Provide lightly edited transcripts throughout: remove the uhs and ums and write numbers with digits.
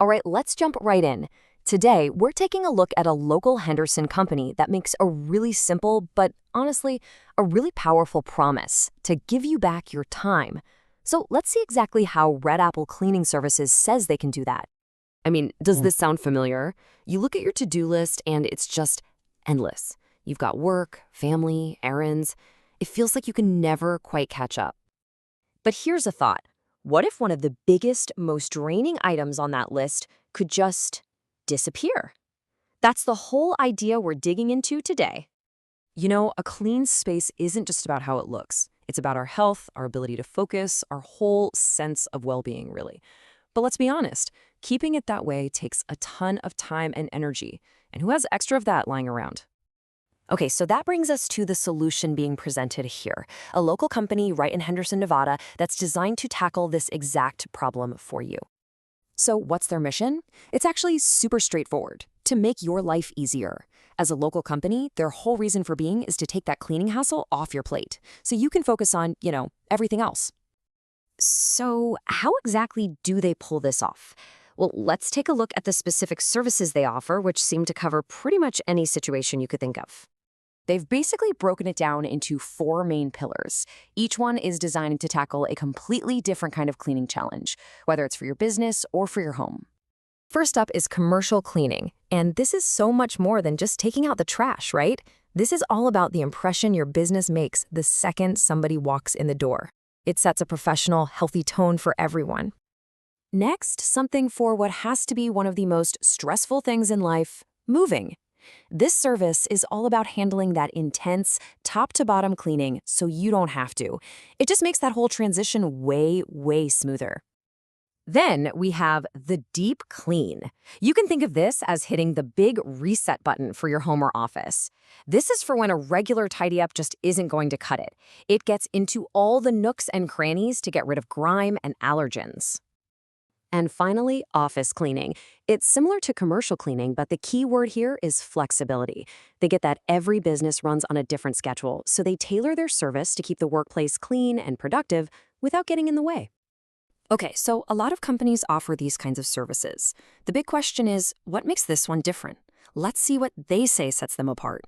All right, let's jump right in. Today, we're taking a look at a local Henderson company that makes a really simple, but honestly, a really powerful promise to give you back your time. So let's see exactly how Red Apple Cleaning Services says they can do that. I mean, does this sound familiar? You look at your to-do list and it's just endless. You've got work, family, errands. It feels like you can never quite catch up. But here's a thought. What if one of the biggest, most draining items on that list could just disappear? That's the whole idea we're digging into today. You know, a clean space isn't just about how it looks. It's about our health, our ability to focus, our whole sense of well-being, really. But let's be honest, keeping it that way takes a ton of time and energy. And who has extra of that lying around? Okay, so that brings us to the solution being presented here, a local company right in Henderson, Nevada, that's designed to tackle this exact problem for you. So what's their mission? It's actually super straightforward, to make your life easier. As a local company, their whole reason for being is to take that cleaning hassle off your plate, so you can focus on, everything else. So how exactly do they pull this off? Well, let's take a look at the specific services they offer, which seem to cover pretty much any situation you could think of. They've basically broken it down into 4 main pillars. Each one is designed to tackle a completely different kind of cleaning challenge, whether it's for your business or for your home. First up is commercial cleaning, and this is so much more than just taking out the trash, right? This is all about the impression your business makes the second somebody walks in the door. It sets a professional, healthy tone for everyone. Next, something for what has to be one of the most stressful things in life, moving. This service is all about handling that intense, top-to-bottom cleaning so you don't have to. It just makes that whole transition way, way smoother. Then we have the deep clean. You can think of this as hitting the big reset button for your home or office. This is for when a regular tidy-up just isn't going to cut it. It gets into all the nooks and crannies to get rid of grime and allergens. And finally, office cleaning. It's similar to commercial cleaning, but the key word here is flexibility. They get that every business runs on a different schedule, so they tailor their service to keep the workplace clean and productive without getting in the way. Okay, so a lot of companies offer these kinds of services. The big question is, what makes this one different? Let's see what they say sets them apart.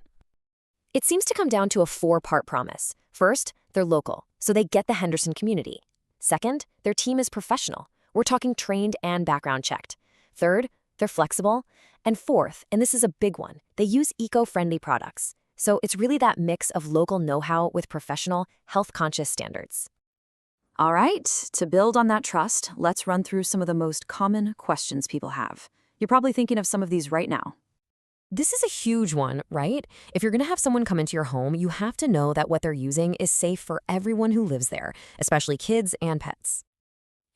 It seems to come down to a 4-part promise. First, they're local, so they get the Henderson community. Second, their team is professional. We're talking trained and background checked. Third, they're flexible. And fourth, and this is a big one, they use eco-friendly products. So it's really that mix of local know-how with professional, health-conscious standards. All right, to build on that trust, let's run through some of the most common questions people have. You're probably thinking of some of these right now. This is a huge one, right? If you're going to have someone come into your home, you have to know that what they're using is safe for everyone who lives there, especially kids and pets.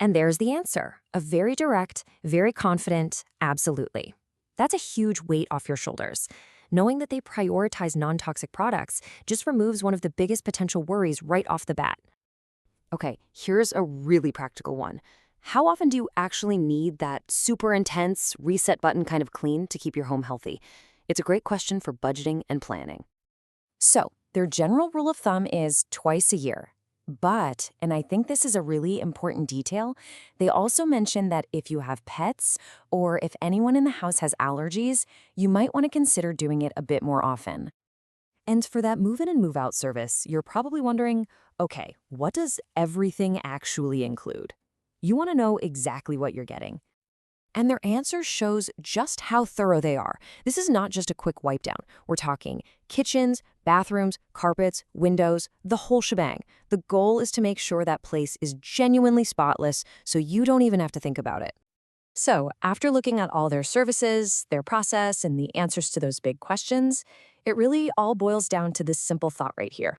And there's the answer, a very direct, very confident, absolutely. That's a huge weight off your shoulders. Knowing that they prioritize non-toxic products just removes one of the biggest potential worries right off the bat. Okay, here's a really practical one. How often do you actually need that super intense reset button kind of clean to keep your home healthy? It's a great question for budgeting and planning. So, their general rule of thumb is twice a year. But, and I think this is a really important detail, they also mention that if you have pets or if anyone in the house has allergies, you might want to consider doing it a bit more often. And for that move-in and move-out service, you're probably wondering, okay, what does everything actually include? You want to know exactly what you're getting. And their answer shows just how thorough they are. This is not just a quick wipe down. We're talking kitchens, bathrooms, carpets, windows, the whole shebang. The goal is to make sure that place is genuinely spotless so you don't even have to think about it. So, after looking at all their services, their process, and the answers to those big questions, it really all boils down to this simple thought right here.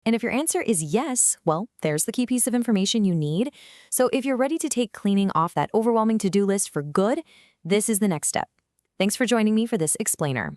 And if your answer is yes, well, there's the key piece of information you need. So if you're ready to take cleaning off that overwhelming to-do list for good, this is the next step. Thanks for joining me for this explainer.